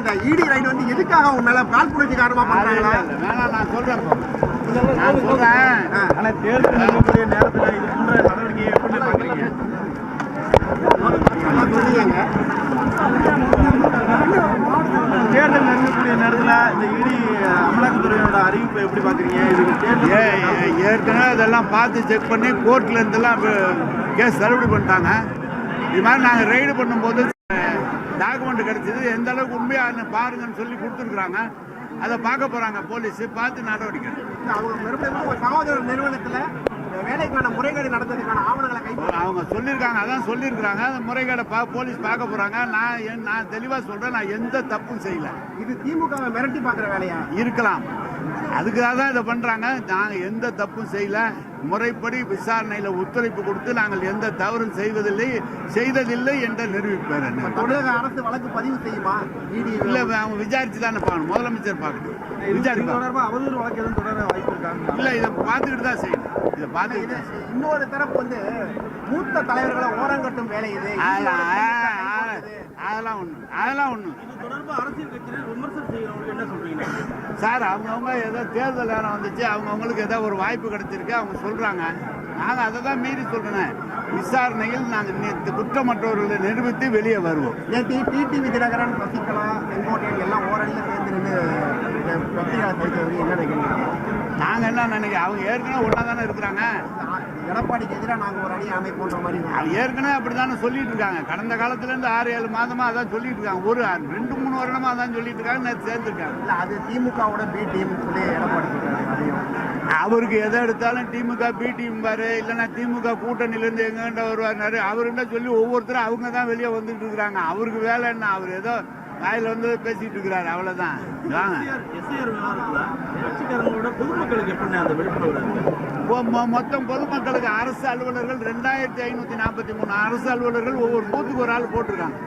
இந்த இடி ரைடு வந்து எதுக்காக உங்க மேல காழ்ப்புணர்ச்சி காரணமா பண்றாங்களா? வேணாம், நான் சொல்றேன். ஆனா தேர்தல் நெருங்கக்கூடிய நேரத்துல இது போன்ற நடவடிக்கையை எப்படி பாக்குறீங்க? தேர்தல் நெருங்கக்கூடிய நேரத்துல இந்த இடி அமலாக்கத்துறையோட அறிவிப்பை எப்படி பாக்குறீங்க? ஏற்கனவே இதெல்லாம் பார்த்து செக் பண்ணி கோர்ட்ல இருந்தெல்லாம் கேஸ் தள்ளுபடி பண்ணிட்டாங்க. இது மாதிரி நாங்கள் ரைடு பண்ணும்போது டாக்குமெண்ட் கிடைச்சது, எந்த அளவுக்கு உண்மையான பாருங்கன்னு சொல்லி கொடுத்துருக்குறாங்க. அதை பார்க்க போறாங்க போலீஸ், பார்த்து நடவடிக்கை. அவங்க சகோதர நிறுவனத்துல வேலைக்கான முறைகேடு நடந்ததுக்கான ஆவணங்களை அவங்க சொல்லியிருக்காங்க, அதான் சொல்லியிருக்காங்க. அந்த முறைகேடை போலீஸ் பார்க்க போறாங்க. நான் தெளிவா சொல்றேன், நான் எந்த தப்பும் செய்யல. இது திமுகவை மிரட்டி பார்க்குற வேலையா இருக்கலாம், அதுக்காக தான் இதை பண்றாங்க. நாங்கள் எந்த தப்பும் செய்யல. முறைப்படி விசாரணையில ஒத்துழைப்பு கொடுத்து நாங்கள் எந்த தவறும் செய்ததில்லை என்ற நிரூபிப்பார். தமிழக அரசு வழக்கு பதிவு செய்யுமா? இல்ல, அவங்க விசாரிச்சு தானே பார்க்கணும். முதலமைச்சர் பார்க்கணும். அவதூறு வழக்கு எதுவும் தொடர வாய்ப்பு இருக்காங்க? இல்ல, இதை பார்த்துக்கிட்டு தான் செய்யணும். இதை பார்த்துக்கிட்டு இன்னொரு தரப்பு வந்து மூத்த தலைவர்களை ஓரங்கட்டும் வேலை இது. அதெல்லாம் ஒண்ணு அரசியல் கட்சியினர் விமர்சனம் செய்யறவங்க என்ன சொல்றீங்க சார்? அவங்கவுங்க ஏதோ தேர்தல் நேரம் வந்துச்சு, அவங்கவுங்களுக்கு ஏதோ ஒரு வாய்ப்பு கிடைச்சிருக்கு, அவங்க சொல்றாங்க. நாங்க அதை தான் மீறி சொல்றேன். விசாரணையில் நாங்கள் குற்றமற்றவர்களை நிரூபித்து வெளியே வருவோம். டிடிவி தினகரன், சசிகலா, செங்கோட்டையன் எல்லாம் ஓரணியில் சேர்ந்து நின்று என்ன நினைக்கிறீங்க? நாங்க என்ன நினைக்கிறோம், அவங்க ஏற்கனவே ஒன்னா தானே இருக்கிறாங்க. எடப்பாடிக்கு எதிராக நாங்கள் ஒரு அணி அமைப்போன்ற மாதிரி ஏற்கனவே அப்படித்தானே சொல்லிட்டு இருக்காங்க. கடந்த காலத்துல இருந்து 6-7 மாதமா அதான் சொல்லிட்டு இருக்காங்க. ஒரு 2-3 வருடமா அதான் சொல்லிட்டு இருக்காங்க. நேற்று சேர்ந்துருக்காங்க. இல்ல, அது திமுகவோட பி டீம் சொல்லி எடப்பாடி சொல்றாங்க. அவருக்கு எதை எடுத்தாலும் திமுக பி டீம் பாரு, இல்லைன்னா திமுக கூட்டணியில இருந்து எங்கிட்ட வருவாரு அவருன்னா சொல்லி ஒவ்வொருத்தரும் அவங்க தான் வெளியே வந்துட்டு இருக்கிறாங்க. அவருக்கு வேலை என்ன? அவர் ஏதோ வாயில வந்து பேசிட்டு இருக்கிறாரு, அவ்வளவுதான். மொத்தம் பொதுமக்களுக்கு அரசு அலுவலர்கள் 2543 அரசு அலுவலர்கள் ஒவ்வொரு பூத்துக்கு ஒரு ஆள் போட்டிருக்காங்க.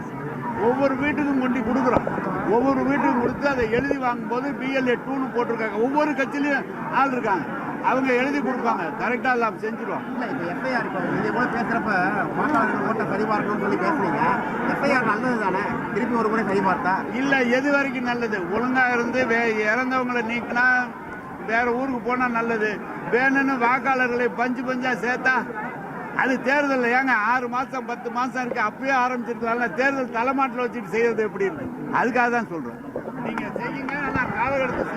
ஒவ்வொரு வீட்டுக்கும் கொண்டு கொடுக்குறோம். ஒவ்வொரு வீட்டுக்கும் கொடுத்து அதை எழுதி வாங்கும் போது BLA 2 போட்டிருக்காங்க. ஒவ்வொரு கட்சியிலையும் ஆள் இருக்காங்க, அவங்க எழுதி கொடுப்பாங்க. கரெக்டா எல்லாம் செஞ்சிருவோம். பேசுறப்ப வாக்காளர்கள் ஓட்ட சரிபார்க்கணும்னு சொல்லி பேசுறீங்க. எஃப்ஐஆர் நல்லது தானே? திருப்பி ஒரு முறை சரிபார்த்தா இல்ல, எது வரைக்கும் நல்லது? ஒழுங்கா இருந்து இறந்தவங்களை நீக்கினா வேற ஊருக்கு போனா நல்லது. வேணும்னு வாக்காளர்களை பஞ்சா சேர்த்தா அது தேர்தல் ஏங்க 6 மாசம் 10 மாசம் இருக்கு, அப்பயே ஆரம்பிச்சிருக்கலாம். தேர்தல் தலைமாட்டில் வச்சுட்டு செய்யறது எப்படி இருக்கு? அதுக்காக தான் சொல்றேன். நீங்க செய்யுங்க, காலகட்டத்தை